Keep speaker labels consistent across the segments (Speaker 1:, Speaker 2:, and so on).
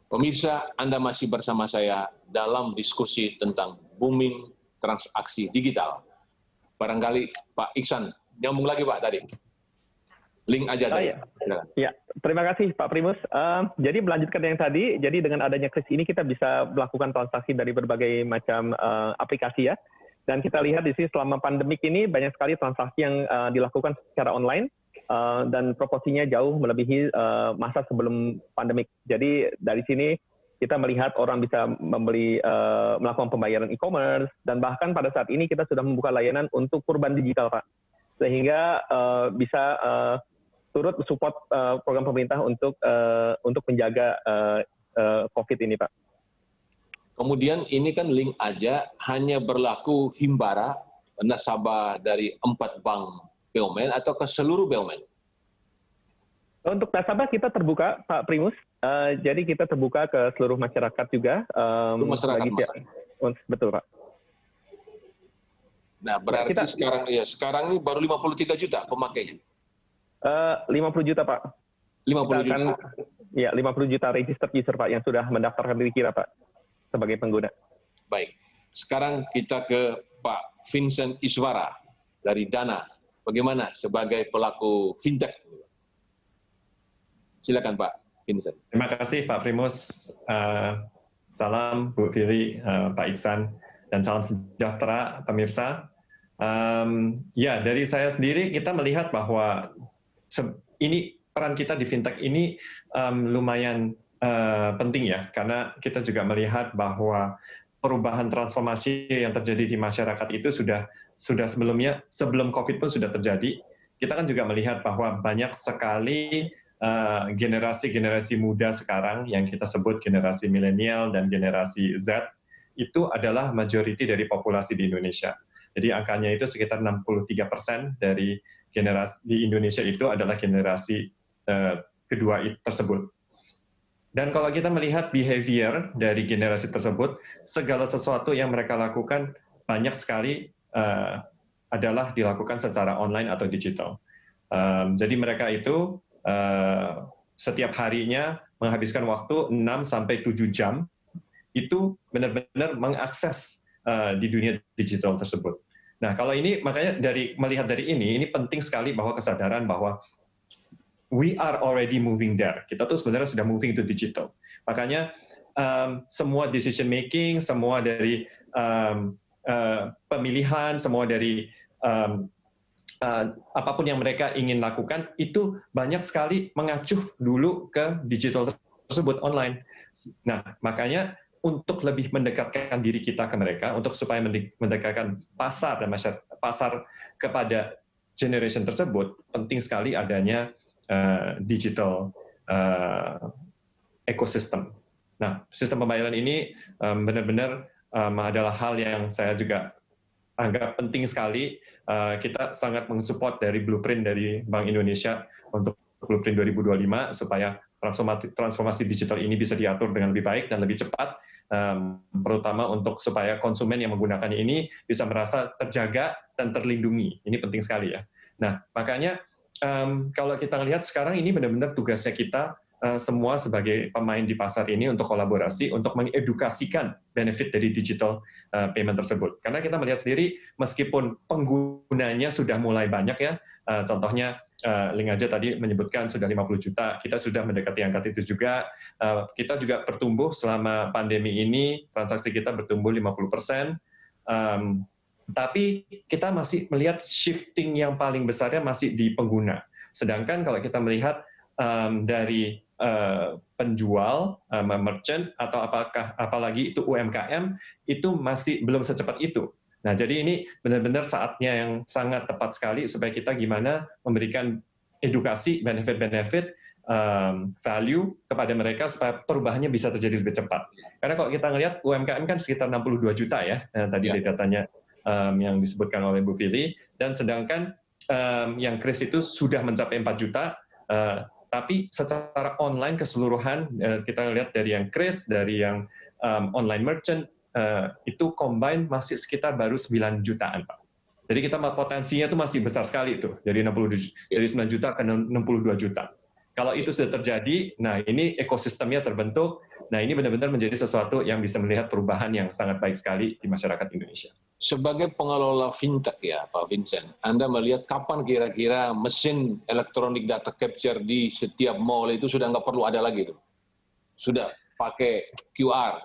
Speaker 1: Pemirsa, Anda masih bersama saya dalam diskusi tentang booming transaksi digital. Barangkali Pak Iksan, nyambung lagi Pak tadi. Link aja tadi.
Speaker 2: Ya, terima kasih Pak Primus. Jadi melanjutkan yang tadi, jadi dengan adanya kris ini kita bisa melakukan transaksi dari berbagai macam aplikasi ya. Dan kita lihat di sini selama pandemik ini banyak sekali transaksi yang dilakukan secara online. Dan proporsinya jauh melebihi masa sebelum pandemik. Jadi dari sini kita melihat orang bisa melakukan pembayaran e-commerce, dan bahkan pada saat ini kita sudah membuka layanan untuk kurban digital, Pak. Sehingga bisa turut support program pemerintah untuk menjaga COVID ini, Pak.
Speaker 1: Kemudian ini kan link aja hanya berlaku Himbara, nasabah dari 4 bank BUMN atau ke seluruh BUMN?
Speaker 2: Untuk nasabah kita terbuka, Pak Primus. Jadi kita terbuka ke seluruh masyarakat juga.
Speaker 1: Masyarakat,
Speaker 2: betul, Pak.
Speaker 1: Nah, berarti sekarang ini baru 53 juta pemakainya?
Speaker 2: 50 juta, Pak.
Speaker 1: 50 juta?
Speaker 2: Ya, 50 juta registered user, Pak, yang sudah mendaftarkan diri kita, Pak, sebagai pengguna.
Speaker 1: Baik. Sekarang kita ke Pak Vincent Iswara dari Dana. Bagaimana sebagai pelaku fintech? Silakan Pak Vincent.
Speaker 3: Terima kasih Pak Primus. Salam Bu Fili, Pak Iksan, dan salam sejahtera pemirsa. Ya, dari saya sendiri kita melihat bahwa ini peran kita di fintech ini lumayan penting ya, karena kita juga melihat bahwa perubahan transformasi yang terjadi di masyarakat itu sudah sebelumnya, sebelum COVID pun sudah terjadi. Kita kan juga melihat bahwa banyak sekali generasi-generasi muda sekarang yang kita sebut generasi milenial dan generasi Z, itu adalah majority dari populasi di Indonesia. Jadi angkanya itu sekitar 63% dari generasi di Indonesia itu adalah generasi kedua tersebut. Dan kalau kita melihat behavior dari generasi tersebut, segala sesuatu yang mereka lakukan banyak sekali adalah dilakukan secara online atau digital. Jadi mereka itu setiap harinya menghabiskan waktu 6-7 jam itu benar-benar mengakses di dunia digital tersebut. Nah, kalau ini makanya melihat dari ini penting sekali bahwa kesadaran bahwa we are already moving there. Kita tuh sebenarnya sudah moving to digital. Makanya semua decision making, semua dari pemilihan, semua dari apapun yang mereka ingin lakukan itu banyak sekali mengacu dulu ke digital tersebut online. Nah, makanya untuk lebih mendekatkan diri kita ke mereka, untuk supaya mendekatkan pasar dan pasar kepada generation tersebut, penting sekali adanya digital ecosystem. Nah, sistem pembayaran ini benar-benar adalah hal yang saya juga anggap penting sekali. Kita sangat mensupport dari blueprint dari Bank Indonesia untuk blueprint 2025 supaya transformasi digital ini bisa diatur dengan lebih baik dan lebih cepat, terutama untuk supaya konsumen yang menggunakannya ini bisa merasa terjaga dan terlindungi. Ini penting sekali ya. Nah, makanya kalau kita lihat sekarang ini benar-benar tugasnya kita semua sebagai pemain di pasar ini untuk kolaborasi, untuk mengedukasikan benefit dari digital payment tersebut. Karena kita melihat sendiri, meskipun penggunanya sudah mulai banyak ya, contohnya Link aja tadi menyebutkan sudah 50 juta, kita sudah mendekati angka itu juga. Kita juga bertumbuh selama pandemi ini, transaksi kita bertumbuh 50%, tapi kita masih melihat shifting yang paling besarnya masih di pengguna. Sedangkan kalau kita melihat dari penjual, merchant, atau apalagi itu UMKM, itu masih belum secepat itu. Nah, jadi ini benar-benar saatnya yang sangat tepat sekali supaya kita gimana memberikan edukasi, benefit-benefit, value kepada mereka supaya perubahannya bisa terjadi lebih cepat. Karena kalau kita ngelihat UMKM kan sekitar 62 juta ya, tadi datanya yang disebutkan oleh Bu Fili, dan sedangkan yang kris itu sudah mencapai 4 juta, tapi secara online keseluruhan kita lihat dari yang kris, dari yang online merchant, itu combine masih sekitar baru 9 jutaan, Pak. Jadi kita potensinya itu masih besar sekali itu, dari 9 juta ke 62 juta. Kalau itu sudah terjadi, nah ini ekosistemnya terbentuk, nah ini benar-benar menjadi sesuatu yang bisa melihat perubahan yang sangat baik sekali di masyarakat Indonesia.
Speaker 1: Sebagai pengelola fintech ya Pak Vincent, Anda melihat kapan kira-kira mesin elektronik data capture di setiap mall itu sudah nggak perlu ada lagi tuh? Sudah pakai QR.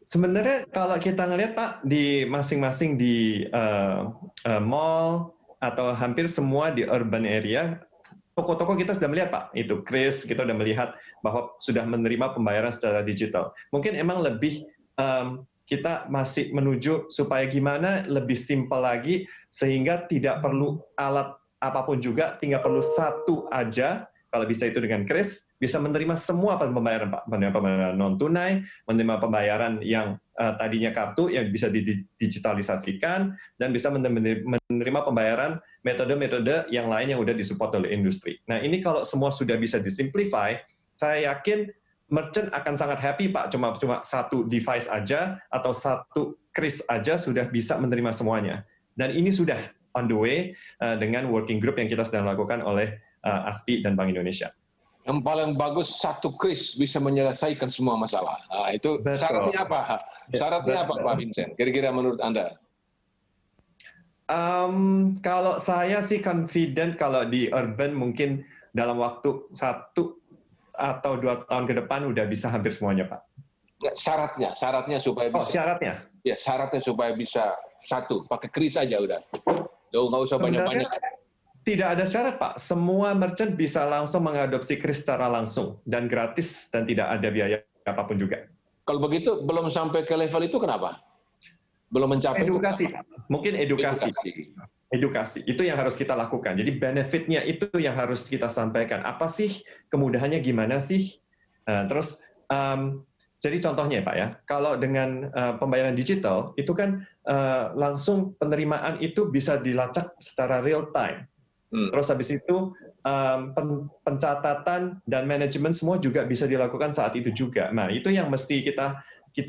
Speaker 3: Sebenarnya kalau kita ngelihat Pak, di masing-masing di mall atau hampir semua di urban area, toko-toko kita sudah melihat Pak, itu Kris, kita sudah melihat bahwa sudah menerima pembayaran secara digital. Mungkin emang lebih kita masih menuju supaya gimana lebih simpel lagi, sehingga tidak perlu alat apapun juga, tinggal perlu satu aja, kalau bisa itu dengan Kris, bisa menerima semua pembayaran Pak, menerima pembayaran non-tunai, menerima pembayaran yang tadinya kartu yang bisa didigitalisasikan, dan bisa menerima pembayaran metode-metode yang lain yang sudah disupport oleh industri. Nah ini kalau semua sudah bisa disimplify, saya yakin merchant akan sangat happy Pak, cuma satu device aja atau satu Kris aja sudah bisa menerima semuanya. Dan ini sudah on the way dengan working group yang kita sedang lakukan oleh ASPI dan Bank Indonesia.
Speaker 1: Yang paling bagus satu Kris bisa menyelesaikan semua masalah. Nah, itu
Speaker 3: Betul.
Speaker 1: Syaratnya apa? Syaratnya apa Pak Vincent? Kira-kira menurut Anda?
Speaker 3: Kalau saya sih confident kalau di urban mungkin dalam waktu 1 atau 2 tahun ke depan udah bisa hampir semuanya Pak.
Speaker 1: Syaratnya supaya bisa.
Speaker 3: Oh syaratnya?
Speaker 1: Ya syaratnya supaya bisa satu, pakai Kris aja udah. Nggak usah banyak-banyak.
Speaker 3: Tidak ada syarat Pak, semua merchant bisa langsung mengadopsi Kris secara langsung dan gratis dan tidak ada biaya apapun juga.
Speaker 1: Kalau begitu belum sampai ke level itu kenapa? Belum mencapai
Speaker 3: edukasi,
Speaker 1: itu
Speaker 3: mungkin edukasi itu yang harus kita lakukan. Jadi benefitnya itu yang harus kita sampaikan. Apa sih kemudahannya, gimana sih? Terus jadi contohnya Pak ya, kalau dengan pembayaran digital itu kan langsung penerimaan itu bisa dilacak secara real time. Terus habis itu pencatatan dan manajemen semua juga bisa dilakukan saat itu juga. Nah itu yang mesti kita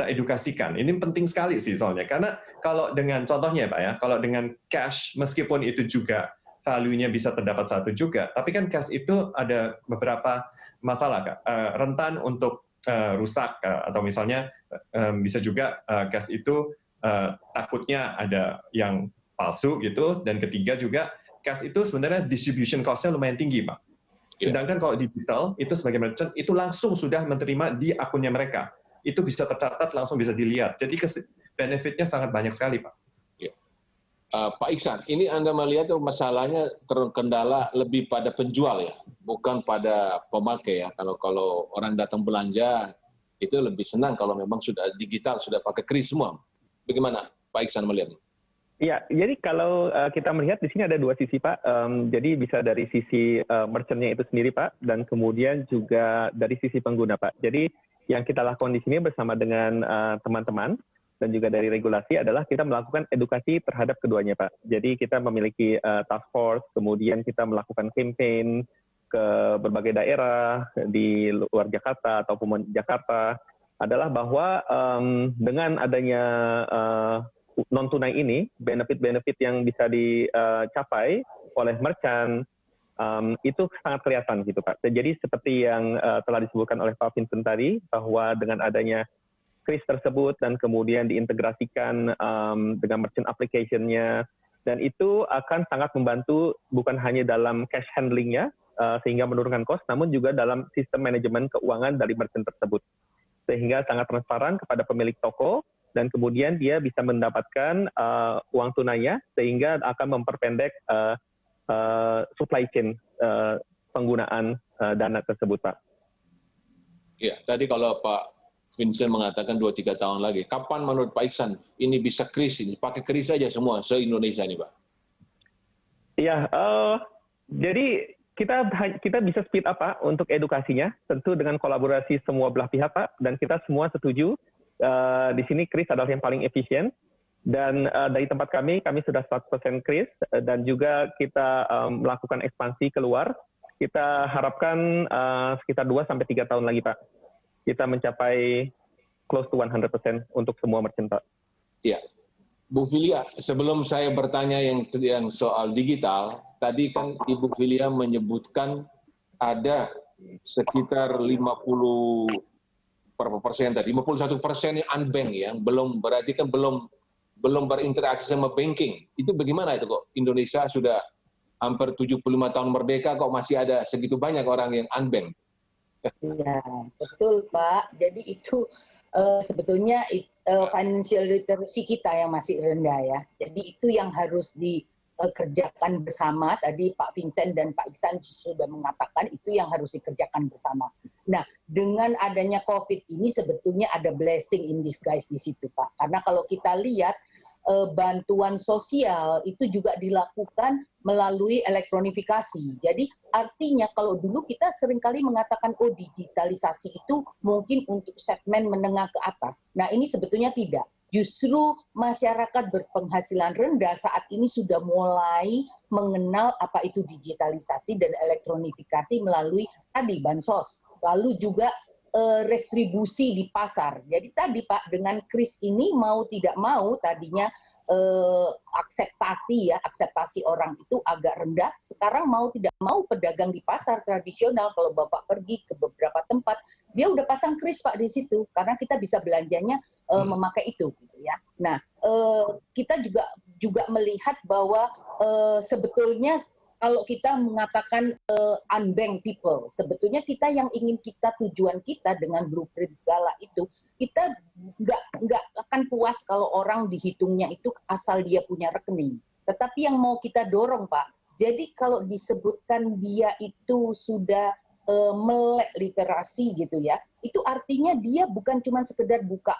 Speaker 3: edukasikan. Ini penting sekali sih soalnya, karena kalau dengan contohnya Pak ya, kalau dengan cash meskipun itu juga value-nya bisa terdapat satu juga, tapi kan cash itu ada beberapa masalah Kak. Rentan untuk rusak atau misalnya bisa juga cash itu takutnya ada yang palsu gitu, dan ketiga juga cash itu sebenarnya distribution cost-nya lumayan tinggi Pak. Sedangkan kalau digital itu sebagai merchant itu langsung sudah menerima di akunnya mereka. Itu bisa tercatat, langsung bisa dilihat. Jadi benefit-nya sangat banyak sekali, Pak.
Speaker 1: Ya. Pak Iksan, ini Anda melihat masalahnya terkendala lebih pada penjual ya, bukan pada pemakai ya. Kalau orang datang belanja, itu lebih senang kalau memang sudah digital, sudah pakai Kris semua. Bagaimana Pak Iksan melihatnya?
Speaker 2: Ya, jadi kalau kita melihat di sini ada dua sisi Pak. Jadi bisa dari sisi merchant-nya itu sendiri Pak, dan kemudian juga dari sisi pengguna Pak. Jadi yang kita lakukan di sini bersama dengan teman-teman dan juga dari regulasi adalah kita melakukan edukasi terhadap keduanya Pak. Jadi kita memiliki task force, kemudian kita melakukan campaign ke berbagai daerah di luar Jakarta ataupun Jakarta, adalah bahwa dengan adanya non-tunai ini, benefit-benefit yang bisa dicapai oleh merchant, itu sangat kelihatan gitu Pak. Jadi seperti yang telah disebutkan oleh Pak Vincent tadi, bahwa dengan adanya Kris tersebut dan kemudian diintegrasikan dengan merchant application-nya, dan itu akan sangat membantu bukan hanya dalam cash handling-nya, sehingga menurunkan cost, namun juga dalam sistem manajemen keuangan dari merchant tersebut. Sehingga sangat transparan kepada pemilik toko, dan kemudian dia bisa mendapatkan uang tunainya, sehingga akan memperpendek supply chain penggunaan dana tersebut, Pak.
Speaker 1: Ya, tadi kalau Pak Vincent mengatakan 2-3 tahun lagi, kapan menurut Pak Iksan ini bisa Kris ini? Pakai Kris saja semua se-Indonesia ini, Pak.
Speaker 2: Iya, jadi kita bisa speed up Pak untuk edukasinya, tentu dengan kolaborasi semua belah pihak Pak, dan kita semua setuju di sini Kris adalah yang paling efisien, dan dari tempat kami sudah 100% Kris, dan juga kita melakukan ekspansi keluar. Kita harapkan sekitar 2-3 tahun lagi Pak, kita mencapai close to 100% untuk semua merchant Pak.
Speaker 1: Iya. Bu Filia, sebelum saya bertanya yang soal digital, tadi kan Ibu Filia menyebutkan ada sekitar 50 berapa persen tadi, 51% yang unbank yang belum, berarti kan belum berinteraksi sama banking. Itu bagaimana itu kok Indonesia sudah hampir 75 tahun merdeka kok masih ada segitu banyak orang yang unbank?
Speaker 4: Iya, betul Pak. Jadi itu sebetulnya financial literacy kita yang masih rendah ya. Jadi itu yang harus dikerjakan bersama. Tadi Pak Vincent dan Pak Iksan sudah mengatakan itu yang harus dikerjakan bersama. Nah, dengan adanya COVID ini sebetulnya ada blessing in disguise di situ Pak. Karena kalau kita lihat bantuan sosial itu juga dilakukan melalui elektronifikasi. Jadi artinya kalau dulu kita seringkali mengatakan oh digitalisasi itu mungkin untuk segmen menengah ke atas. Nah ini sebetulnya tidak. Justru masyarakat berpenghasilan rendah saat ini sudah mulai mengenal apa itu digitalisasi dan elektronifikasi melalui tadi bansos. Lalu juga restribusi di pasar. Jadi tadi Pak, dengan kris ini mau tidak mau tadinya akseptasi orang itu agak rendah. Sekarang mau tidak mau pedagang di pasar tradisional, kalau Bapak pergi ke beberapa tempat, dia udah pasang kris Pak di situ, karena kita bisa belanjanya memakai itu. Gitu ya. Nah, kita juga melihat bahwa sebetulnya kalau kita mengatakan unbanked people, sebetulnya kita yang ingin tujuan kita dengan blueprint segala itu, kita nggak akan puas kalau orang dihitungnya itu asal dia punya rekening. Tetapi yang mau kita dorong Pak, jadi kalau disebutkan dia itu sudah melek literasi gitu ya, itu artinya dia bukan cuma sekedar buka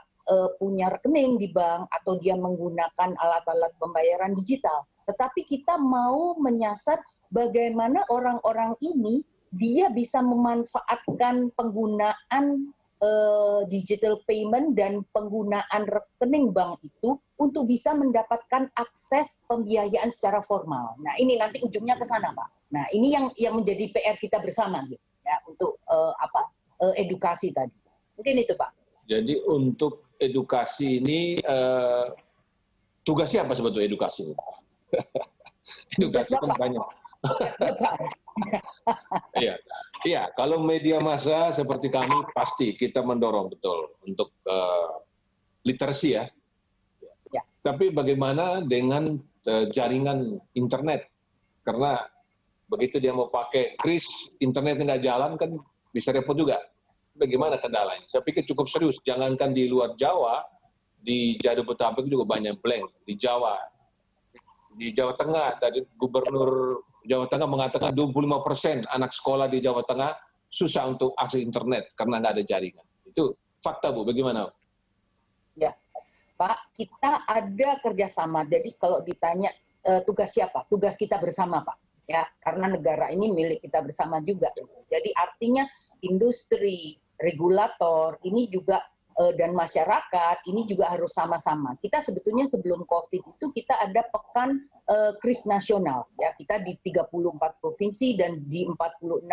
Speaker 4: punya rekening di bank atau dia menggunakan alat-alat pembayaran digital, tetapi kita mau menyasar bagaimana orang-orang ini dia bisa memanfaatkan penggunaan digital payment dan penggunaan rekening bank itu untuk bisa mendapatkan akses pembiayaan secara formal. Nah ini nanti ujungnya ke sana Pak. Nah ini yang menjadi PR kita bersama gitu ya untuk edukasi tadi. Mungkin itu Pak.
Speaker 1: Jadi untuk edukasi ini tugasnya apa sebetulnya edukasi? Edukasi kan banyak. Iya, kalau media massa seperti kami pasti kita mendorong betul untuk literasi ya.
Speaker 4: Ya.
Speaker 1: Tapi bagaimana dengan jaringan internet? Karena begitu dia mau pakai kris, internetnya nggak jalan kan bisa repot juga. Bagaimana kendalanya? Saya pikir cukup serius. Jangankan di luar Jawa, di Jabodetabek juga banyak blank. Di Jawa Tengah, tadi Gubernur Jawa Tengah mengatakan 25% anak sekolah di Jawa Tengah susah untuk akses internet karena nggak ada jaringan. Itu fakta Bu, bagaimana?
Speaker 4: Ya, Pak, kita ada kerjasama. Jadi kalau ditanya tugas siapa? Tugas kita bersama Pak. Ya, karena negara ini milik kita bersama juga. Jadi artinya industri, regulator, ini juga dan masyarakat ini juga harus sama-sama. Kita sebetulnya sebelum COVID itu kita ada pekan kris nasional ya, kita di 34 provinsi dan di 46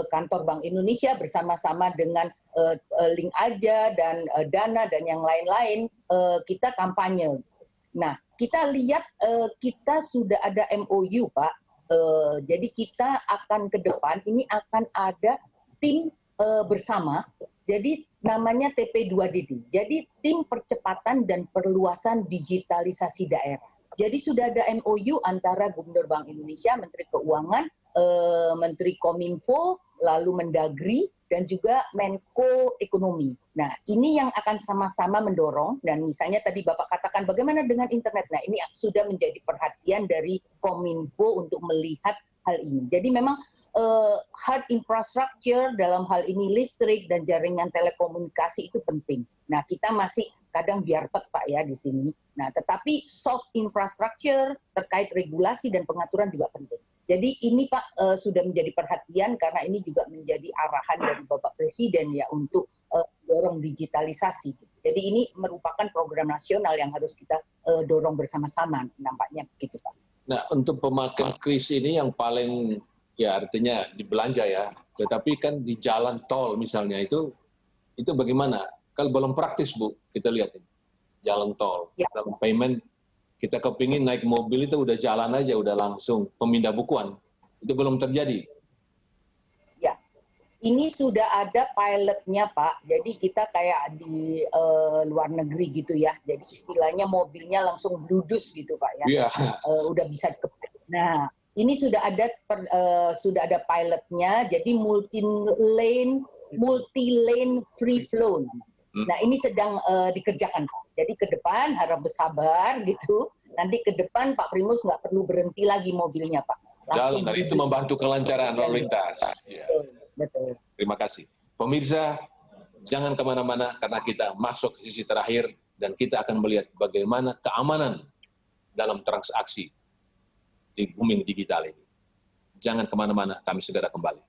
Speaker 4: kantor Bank Indonesia bersama-sama dengan Link Aja dan Dana dan yang lain-lain kita kampanye. Nah, kita lihat kita sudah ada MOU Pak. Jadi kita akan ke depan ini akan ada tim bersama. Jadi namanya TP2DD. Jadi tim percepatan dan perluasan digitalisasi daerah. Jadi sudah ada MOU antara Gubernur Bank Indonesia, Menteri Keuangan, Menteri Kominfo, lalu Mendagri, dan juga Menko Ekonomi. Nah, ini yang akan sama-sama mendorong, dan misalnya tadi Bapak katakan bagaimana dengan internet. Nah, ini sudah menjadi perhatian dari Kominfo untuk melihat hal ini. Jadi memang hard infrastructure dalam hal ini listrik dan jaringan telekomunikasi itu penting. Nah, kita masih kadang biarpet Pak ya di sini. Nah, tetapi soft infrastructure terkait regulasi dan pengaturan juga penting. Jadi ini Pak sudah menjadi perhatian karena ini juga menjadi arahan dari Bapak Presiden ya untuk dorong digitalisasi. Jadi ini merupakan program nasional yang harus kita dorong bersama-sama nampaknya begitu Pak.
Speaker 1: Nah, untuk pemakaian kris ini yang paling ya artinya di belanja ya, tetapi kan di jalan tol misalnya itu bagaimana? Kalau belum praktis Bu, kita lihat ini jalan tol,
Speaker 4: ya.
Speaker 1: Dalam payment kita kepingin naik mobil itu udah jalan aja, udah langsung pemindah bukuan, itu belum terjadi.
Speaker 4: Ya, Ini sudah ada pilotnya, Pak. Jadi kita kayak di luar negeri gitu ya. Jadi istilahnya mobilnya langsung bludus gitu, Pak ya.
Speaker 1: Iya.
Speaker 4: Udah bisa Nah, ini sudah ada pilotnya. Jadi multi lane free flow. Nah, ini sedang dikerjakan, Pak. Jadi ke depan harap bersabar gitu. Nanti ke depan Pak Primus nggak perlu berhenti lagi mobilnya, Pak.
Speaker 1: Jalan, dan itu membantu kelancaran lalu lintas. Ya.
Speaker 4: Betul.
Speaker 1: Terima kasih. Pemirsa, jangan kemana-mana karena kita masuk ke sisi terakhir dan kita akan melihat bagaimana keamanan dalam transaksi di booming digital ini. Jangan kemana-mana, kami segera kembali.